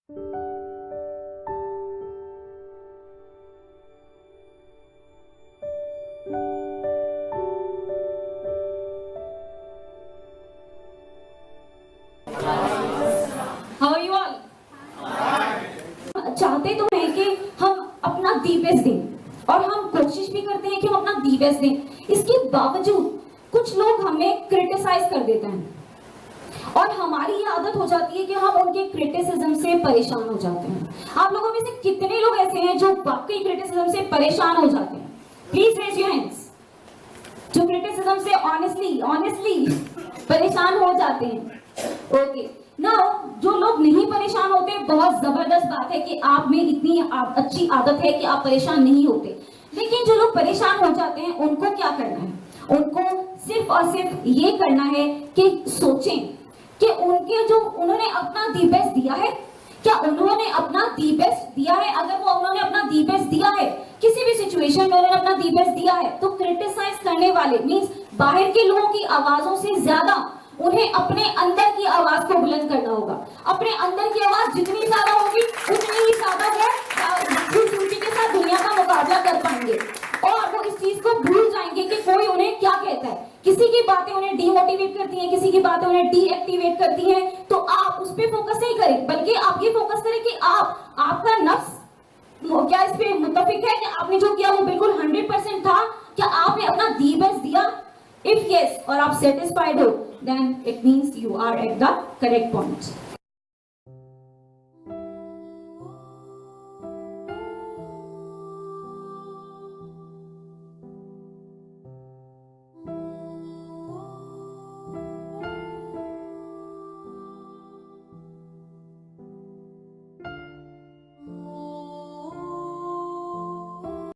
How are you all? चाहते तो हैं कि हम अपना दी बेस्ट दें और हम कोशिश भी करते हैं कि हम अपना दी बेस्ट दें। इसके बावजूद कुछ लोग हमें क्रिटिसाइज कर देते हैं और हमारी ये आदत हो जाती है कि हम उनके क्रिटिसिज्म से परेशान हो जाते हैं। आप लोगों में से कितने लोग ऐसे हैं जो वाकई क्रिटिसिज्म से परेशान हो जाते हैं? Please raise your hands. जो क्रिटिसिज्म से ऑनेस्टली परेशान हो जाते हैं। ओके नाउ जो लोग नहीं परेशान होते, बहुत जबरदस्त बात है कि आप में इतनी अच्छी आदत है कि आप परेशान नहीं होते। लेकिन जो लोग परेशान हो जाते हैं उनको क्या करना है? उनको सिर्फ और सिर्फ ये करना है कि सोचें कि उन्होंने अपना दी बेस्ट दिया है। क्या उन्होंने अपना दी बेस्ट दिया है? अगर वो उन्होंने अपना दी बेस्ट दिया है, किसी भी सिचुएशन में उन्होंने अपना दी बेस्ट दिया है, तो क्रिटिसाइज करने वाले मींस बाहर के लोगों की आवाजों से ज्यादा उन्हें अपने अंदर की आवाज को बुलंद करना होगा। अपने अंदर की आवाज जितनी ज्यादा होगी उतनी ही ज्यादा वो खूबसूरती के साथ दुनिया का मुकाबला कर पाएंगे और वो इस चीज को भूल जाएंगे कि कोई उन्हें क्या कहता है। किसी की बातें उन्हें डीमोटिवेट करती हैं, किसी की बातें उन्हें डीएक्टिवेट करती हैं, तो आप उस पर फोकस नहीं करें, बल्कि आप ये फोकस करें कि आपका नफ्स क्या इस पे मुत्तफिक है कि आपने जो किया वो बिल्कुल 100% था? क्या आपने अपना दी बेस्ट दिया? If yes, और आप satisfied हो, then it means you are at the correct point.